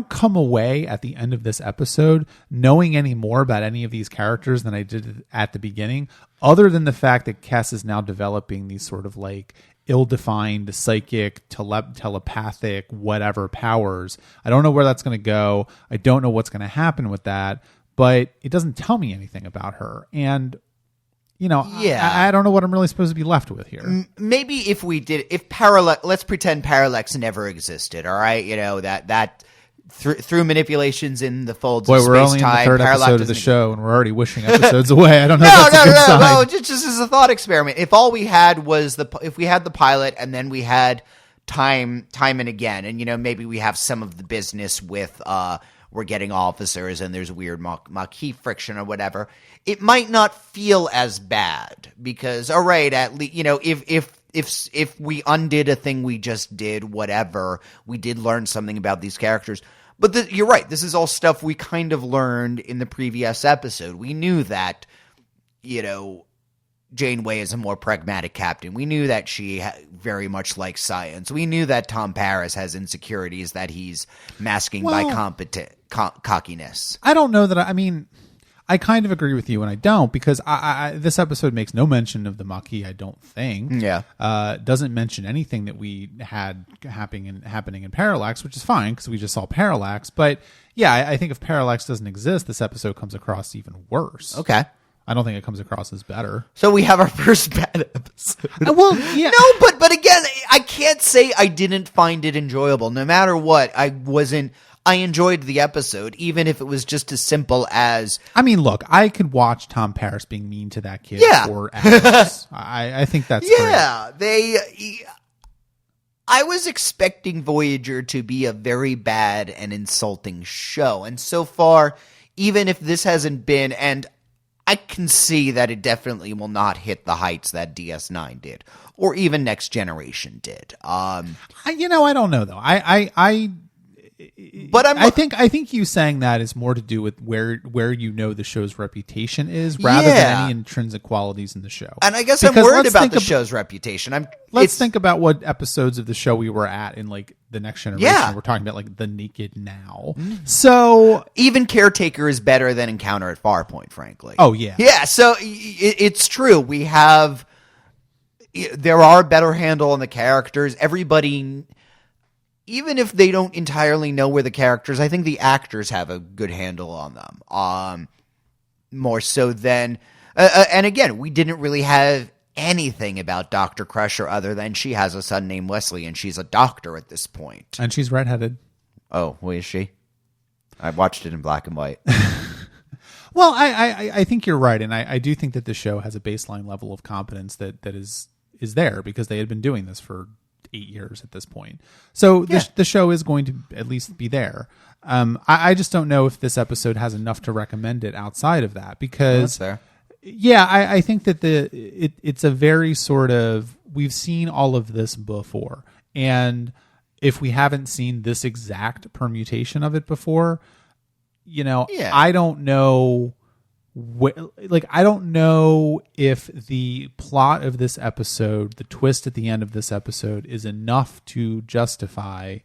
come away at the end of this episode knowing any more about any of these characters than I did at the beginning, other than the fact that Kes is now developing these sort of like ill-defined psychic, telepathic, whatever powers. I don't know where that's going to go. I don't know what's going to happen with that, but it doesn't tell me anything about her. And, I don't know what I'm really supposed to be left with here. Maybe if Parallax, let's pretend Parallax never existed, all right? That through manipulations in the folds of space-time. We're only in the third episode of the show, and we're already wishing episodes away. I don't know if that's a good sign. No, just as a thought experiment. If all we had was if we had the pilot, and then we had time and again, and maybe we have some of the business with we're getting officers, and there's weird Maquis friction or whatever, it might not feel as bad because, all right, at least if we undid a thing we just did, whatever, we did learn something about these characters. But you're right. This is all stuff we kind of learned in the previous episode. We knew that, Janeway is a more pragmatic captain. We knew that she very much likes science. We knew that Tom Paris has insecurities that he's masking by cockiness. I don't know that. I kind of agree with you and I don't, because this episode makes no mention of the Maquis, I don't think. Yeah. Doesn't mention anything that we had happening in Parallax, which is fine because we just saw Parallax. But yeah, I think if Parallax doesn't exist, this episode comes across even worse. Okay. I don't think it comes across as better. So we have our first bad episode. Well, yeah. No, but again, I can't say I didn't find it enjoyable. No matter what, I enjoyed the episode, even if it was just as simple as... I mean, look, I could watch Tom Paris being mean to that kid for hours. I think that's great. I was expecting Voyager to be a very bad and insulting show, and so far, even if this hasn't been, and I can see that it definitely will not hit the heights that DS9 did, or even Next Generation did. I don't know though. I think you saying that is more to do with where the show's reputation is, rather than any intrinsic qualities in the show. And I guess I'm worried about the show's reputation. Let's think about what episodes of the show we were at in like the Next Generation. Yeah. We're talking about like the Naked Now. So even Caretaker is better than Encounter at Farpoint, frankly. Oh yeah, yeah. So it's true. There are better handle on the characters. Everybody. Even if they don't entirely know where the characters, I think the actors have a good handle on them. More so than, and again, we didn't really have anything about Dr. Crusher other than she has a son named Wesley and she's a doctor at this point. And she's redheaded. Oh, well, is she? I watched it in black and white. Well, I think you're right. And I do think that the show has a baseline level of competence that is there because they had been doing this for 8 years at this point. So the show is going to at least be there. I just don't know if this episode has enough to recommend it outside of that because that's fair. Yeah, I think that it's a very sort of, we've seen all of this before. And if we haven't seen this exact permutation of it before, I don't know. I don't know if the plot of this episode, the twist at the end of this episode, is enough to justify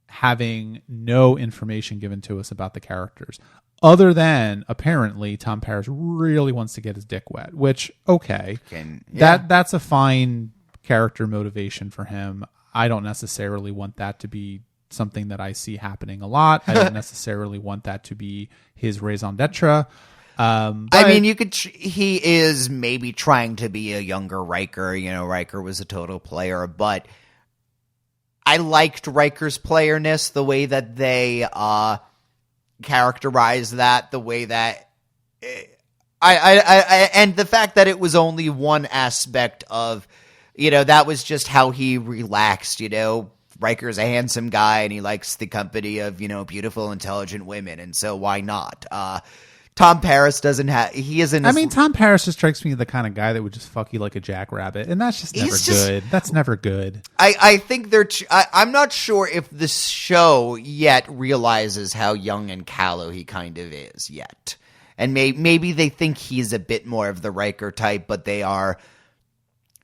having no information given to us about the characters. Other than, apparently, Tom Paris really wants to get his dick wet, which, okay, that's a fine character motivation for him. I don't necessarily want that to be something that I see happening a lot. I don't necessarily want that to be his raison d'etre. I mean, he is maybe trying to be a younger Riker. Riker was a total player, but I liked Riker's playerness, the way that they characterized that, the way that and the fact that it was only one aspect of, that was just how he relaxed. Riker's a handsome guy and he likes the company of, beautiful, intelligent women, and so why not? Tom Paris doesn't have. He isn't. Tom Paris just strikes me the kind of guy that would just fuck you like a jackrabbit, and that's just never good. That's never good. I think I'm not sure if the show yet realizes how young and callow he kind of is yet, and maybe they think he's a bit more of the Riker type, but they are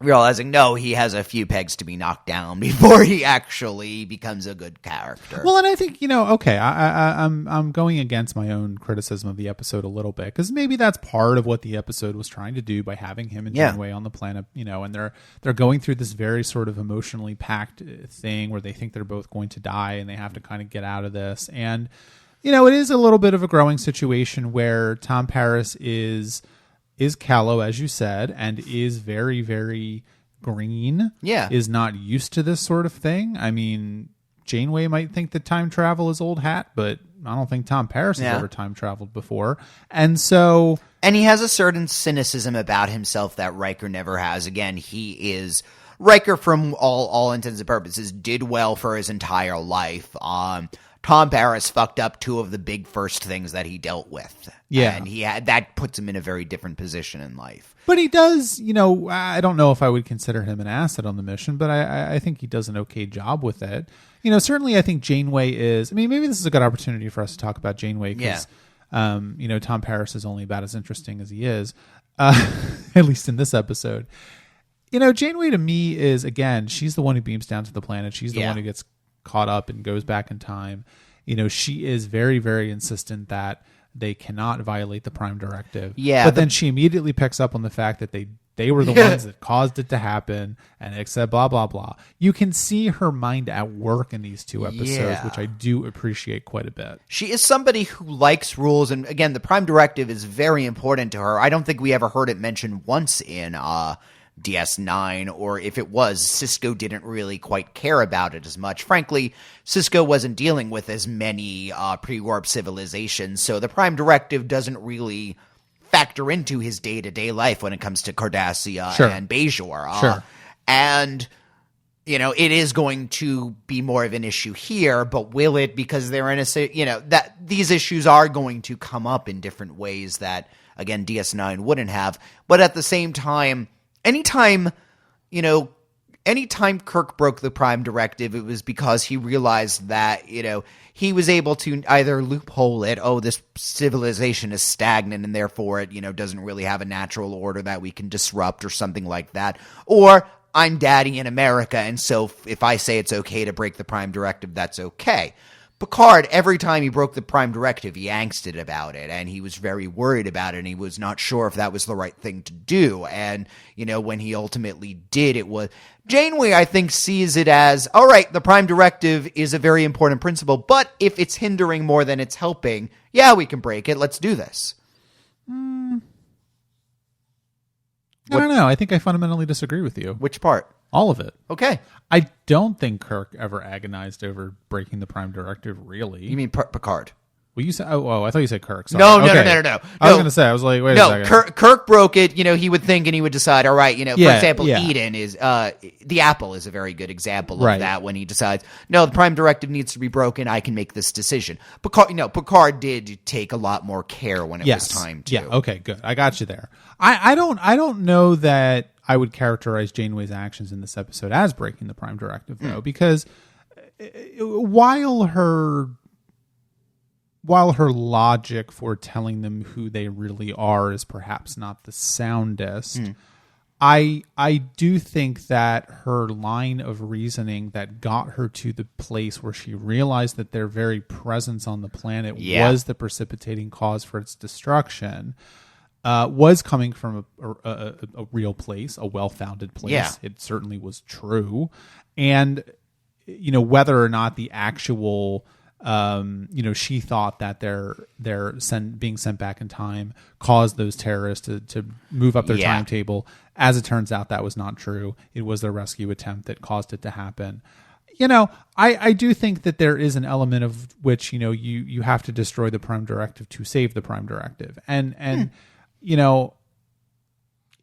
realizing, no, he has a few pegs to be knocked down before he actually becomes a good character. Well, and I think, okay, I'm going against my own criticism of the episode a little bit, because maybe that's part of what the episode was trying to do by having him and Janeway on the planet, and they're going through this very sort of emotionally packed thing where they think they're both going to die and they have to kind of get out of this. And, it is a little bit of a growing situation where Tom Paris is callow, as you said, and is very, very green. Yeah. Is not used to this sort of thing. I mean, Janeway might think that time travel is old hat, but I don't think Tom Paris has ever time traveled before. And so... And he has a certain cynicism about himself that Riker never has. Again, he is... Riker, from all intents and purposes, did well for his entire life. Tom Paris fucked up two of the big first things that he dealt with. Yeah. And that puts him in a very different position in life. But he does, I don't know if I would consider him an asset on the mission, but I think he does an okay job with it. Certainly I think Janeway is, maybe this is a good opportunity for us to talk about Janeway because, Tom Paris is only about as interesting as he is, at least in this episode. Janeway to me is, again, she's the one who beams down to the planet. She's the one who gets caught up and goes back in time. She is very, very insistent that they cannot violate the Prime Directive. Yeah. But then she immediately picks up on the fact that they were the ones that caused it to happen, and it said blah, blah, blah. You can see her mind at work in these two episodes, which I do appreciate quite a bit. She is somebody who likes rules, and again, the Prime Directive is very important to her. I don't think we ever heard it mentioned once in DS9, or if it was, Sisko didn't really quite care about it as much. Frankly, Sisko wasn't dealing with as many pre-warp civilizations, so the Prime Directive doesn't really factor into his day-to-day life when it comes to Cardassia and Bajor. And, it is going to be more of an issue here, but will it? Because they're in that these issues are going to come up in different ways that, again, DS9 wouldn't have. But at the same time, anytime Kirk broke the Prime Directive, it was because he realized that, he was able to either loophole it, this civilization is stagnant and therefore it, doesn't really have a natural order that we can disrupt or something like that, or I'm daddy in America, and so if I say it's okay to break the Prime Directive, that's okay. Picard, every time he broke the Prime Directive, he angsted about it, and he was very worried about it, and he was not sure if that was the right thing to do. And, when he ultimately did, it was... Janeway, I think, sees it as, all right, the Prime Directive is a very important principle, but if it's hindering more than it's helping, yeah, we can break it. Let's do this. I don't know. I think I fundamentally disagree with you. Which part? All of it. Okay. I don't think Kirk ever agonized over breaking the Prime Directive, really. You mean Picard? Well, you said, I thought you said Kirk. Sorry. No. I was going to say, I was like, wait a second. Kirk broke it. He would think and he would decide, all right, for example, Eden is, the Apple is a very good example of that when he decides, no, the Prime Directive needs to be broken. I can make this decision. Picard did take a lot more care when it was time to. Yeah. Okay, good. I got you there. I don't know that I would characterize Janeway's actions in this episode as breaking the Prime Directive, though, because while her logic for telling them who they really are is perhaps not the soundest, I do think that her line of reasoning that got her to the place where she realized that their very presence on the planet was the precipitating cause for its destruction was coming from a real place, a well-founded place. Yeah. It certainly was true. And, whether or not the actual... she thought that their being sent back in time caused those terrorists to move up their timetable. As it turns out, that was not true. It was their rescue attempt that caused it to happen. I do think that there is an element of which, you have to destroy the Prime Directive to save the Prime Directive. And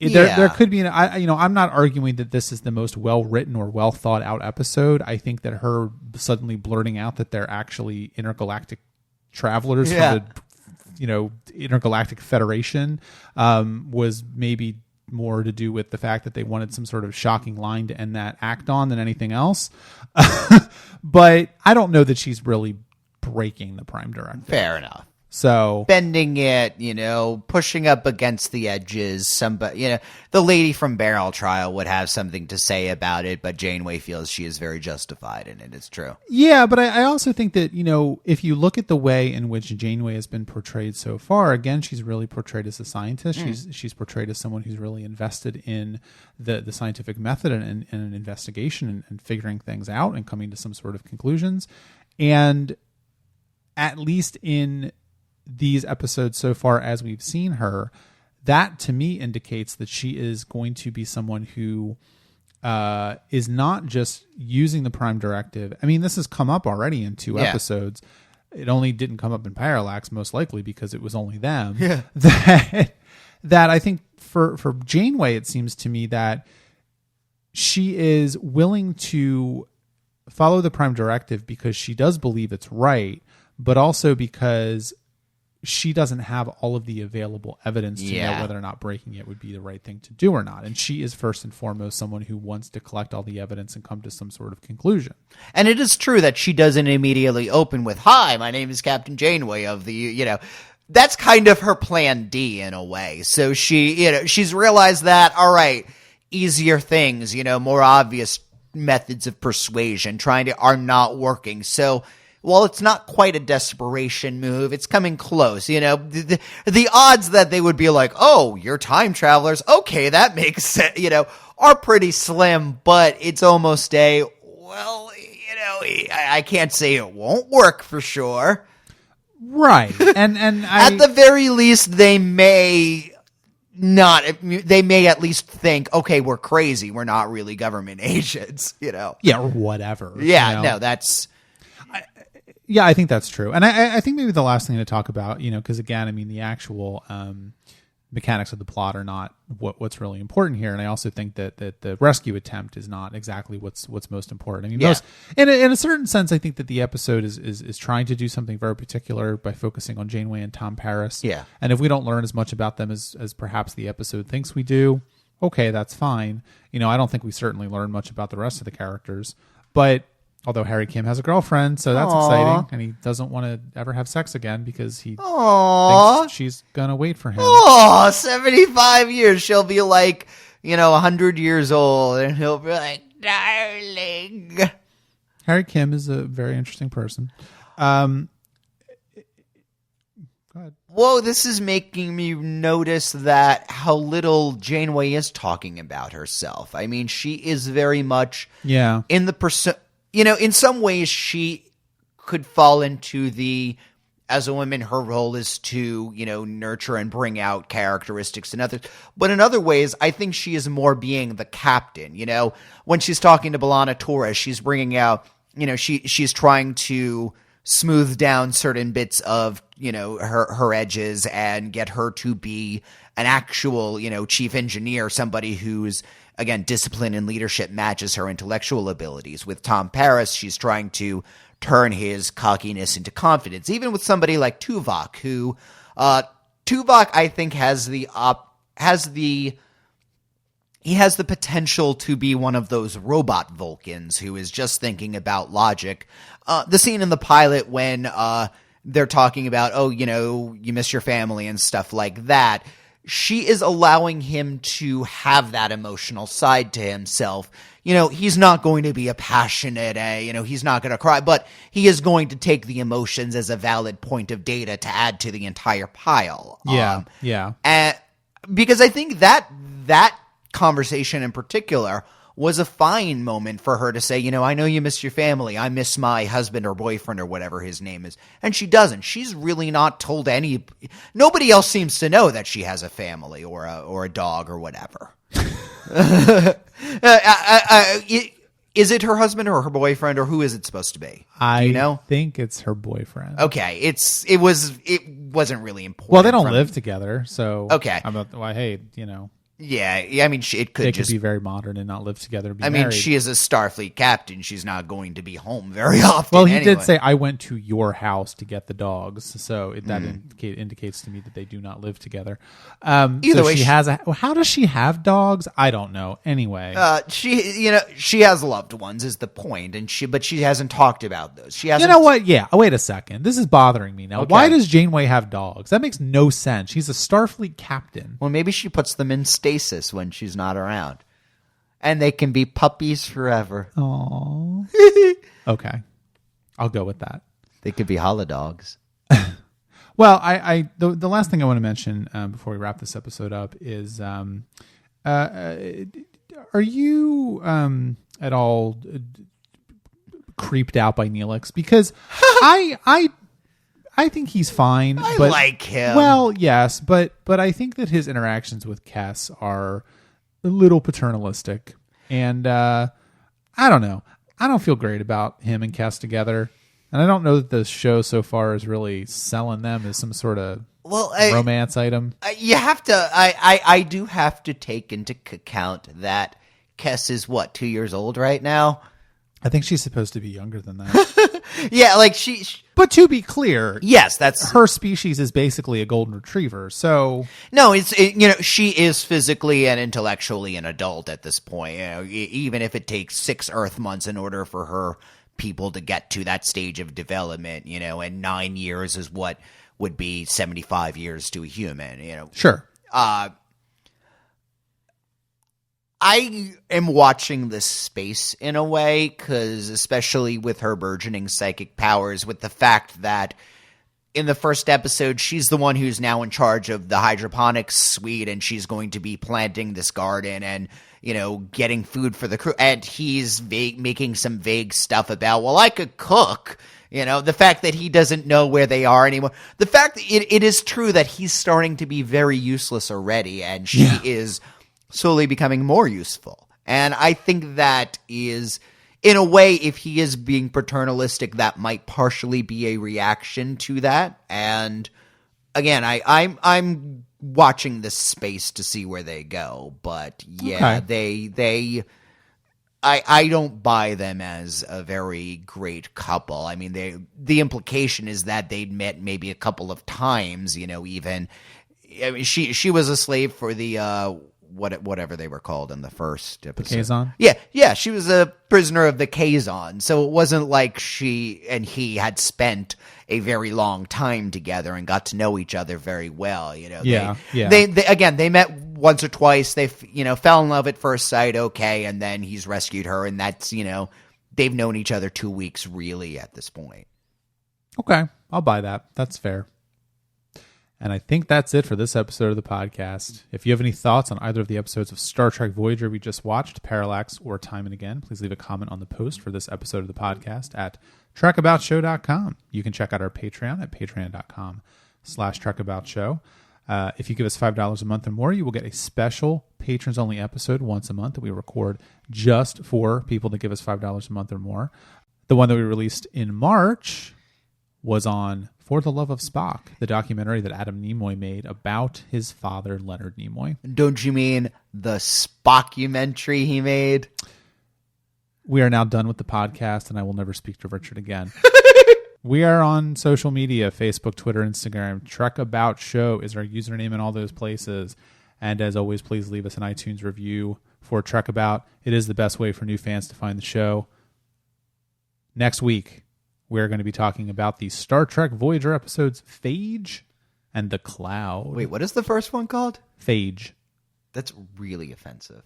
there could be I'm not arguing that this is the most well written or well thought out episode. I think that her suddenly blurting out that they're actually intergalactic travelers from the intergalactic Federation was maybe more to do with the fact that they wanted some sort of shocking line to end that act on than anything else. But I don't know that she's really breaking the Prime Directive. Fair enough. So bending it, pushing up against the edges. Somebody, the lady from Barrel Trial would have something to say about it, but Janeway feels she is very justified in it. It's true. Yeah, but I also think that, if you look at the way in which Janeway has been portrayed so far, again, she's really portrayed as a scientist. She's portrayed as someone who's really invested in the scientific method and an investigation and figuring things out and coming to some sort of conclusions. And at least in these episodes so far as we've seen her, that to me indicates that she is going to be someone who is not just using the Prime Directive. I mean, this has come up already in 2 episodes. It only didn't come up in Parallax, most likely because it was only them. Yeah. That I think for Janeway, it seems to me that she is willing to follow the Prime Directive because she does believe it's right, but also because she doesn't have all of the available evidence to know whether or not breaking it would be the right thing to do or not. And she is first and foremost someone who wants to collect all the evidence and come to some sort of conclusion. And it is true that she doesn't immediately open with, "Hi, my name is Captain Janeway of the, that's kind of her plan D in a way. So she's realized that, all right, easier things, more obvious methods of persuasion are not working. So, well, it's not quite a desperation move. It's coming close. The odds that they would be like, "Oh, you're time travelers. Okay, that makes sense," are pretty slim, but it's almost I can't say it won't work for sure. Right. And at the very least, they may not, they may at least think, okay, we're crazy. We're not really government agents, you know? Yeah, or whatever. Yeah, you know? no, that's... Yeah, I think that's true. And I think maybe the last thing to talk about, you know, because again, I mean, the actual mechanics of the plot are not what's really important here. And I also think that the rescue attempt is not exactly what's most important. I mean, in a certain sense, I think that the episode is trying to do something very particular by focusing on Janeway and Tom Paris. Yeah. And if we don't learn as much about them as perhaps the episode thinks we do, okay, that's fine. You know, I don't think we certainly learn much about the rest of the characters, but although Harry Kim has a girlfriend, so that's exciting. And he doesn't want to ever have sex again because he thinks she's going to wait for him. Oh, 75 years. She'll be like, 100 years old. And he'll be like, darling. Harry Kim is a very interesting person. Go ahead. Whoa, this is making me notice that how little Janeway is talking about herself. I mean, she is very much in the in some ways she could fall into as a woman, her role is to, nurture and bring out characteristics in others. But in other ways, I think she is more being the captain, when she's talking to B'ellana Torres, she's bringing out, she's trying to smooth down certain bits of, her edges and get her to be an actual, chief engineer, somebody who's, again, discipline and leadership matches her intellectual abilities. With Tom Paris, she's trying to turn his cockiness into confidence. Even with somebody like Tuvok, who Tuvok, I think, has the potential to be one of those robot Vulcans who is just thinking about logic. The scene in the pilot when they're talking about, you miss your family and stuff like that. She is allowing him to have that emotional side to himself. He's not going to be a passionate, he's not going to cry, but he is going to take the emotions as a valid point of data to add to the entire pile. Yeah. And because I think that conversation in particular was a fine moment for her to say, I know you miss your family. I miss my husband or boyfriend or whatever his name is. And she doesn't. She's really not told nobody else seems to know that she has a family or a dog or whatever. Is it her husband or her boyfriend, or who is it supposed to be? I think it's her boyfriend. Okay. It wasn't really important. Well, they don't live together. So okay. Hey, Yeah, I mean, it could just be very modern and not live together. I mean, she is a Starfleet captain. She's not going to be home very often. Well, he did say, "I went to your house to get the dogs," so that indicates to me that they do not live together. Either way, how does she have dogs? I don't know. Anyway, she has loved ones is the point, but she hasn't talked about those. She hasn't. You know what? Yeah. Wait a second. This is bothering me now. Okay. Why does Janeway have dogs? That makes no sense. She's a Starfleet captain. Well, maybe she puts them in stasis when she's not around, and they can be puppies forever. Aww. Okay, I'll go with that. They could be holodogs. Well, the last thing I want to mention before we wrap this episode up is, are you at all creeped out by Neelix? Because I think he's fine. I but, like him. Well, yes, but I think that his interactions with Kes are a little paternalistic, and I don't know. I don't feel great about him and Kes together, and I don't know that the show so far is really selling them as some sort of romance item. You have to. I do have to take into account that Kes is 2 years old right now. I think she's supposed to be younger than that. Yeah, like she. But to be clear, yes, that's her species is basically a golden retriever. So no, she is physically and intellectually an adult at this point. Even if it takes 6 Earth months in order for her people to get to that stage of development, and 9 years is what would be 75 years to a human. Sure. I am watching this space in a way, because especially with her burgeoning psychic powers, with the fact that in the first episode, she's the one who's now in charge of the hydroponics suite, and she's going to be planting this garden and, getting food for the crew. And he's making some vague stuff about, well, I could cook. The fact that he doesn't know where they are anymore. The fact that it is true that he's starting to be very useless already, and she is slowly becoming more useful. And I think that is, in a way, if he is being paternalistic, that might partially be a reaction to that. And again, I'm watching this space to see where they go. But yeah, okay. I don't buy them as a very great couple. I mean, the implication is that they'd met maybe a couple of times, even. I mean, she was a slave for the whatever they were called in the first episode. Kazon? Yeah, she was a prisoner of the Kazon. So it wasn't like she and he had spent a very long time together and got to know each other very well. They met once or twice. They fell in love at first sight. Okay. And then he's rescued her, and that's, they've known each other 2 weeks really at this point. Okay. I'll buy that. That's fair. And I think that's it for this episode of the podcast. If you have any thoughts on either of the episodes of Star Trek Voyager we just watched, Parallax or Time and Again, please leave a comment on the post for this episode of the podcast at trekaboutshow.com. You can check out our Patreon at patreon.com/trekaboutshow. If you give us $5 a month or more, you will get a special patrons-only episode once a month that we record just for people that give us $5 a month or more. The one that we released in March was on For the Love of Spock, the documentary that Adam Nimoy made about his father, Leonard Nimoy. Don't you mean the Spockumentary he made? We are now done with the podcast, and I will never speak to Richard again. We are on social media, Facebook, Twitter, Instagram. Trekabout Show is our username in all those places. And as always, please leave us an iTunes review for Trekabout. It is the best way for new fans to find the show. Next week, we're going to be talking about the Star Trek Voyager episodes Phage and the Cloud. Wait, what is the first one called? Phage. That's really offensive.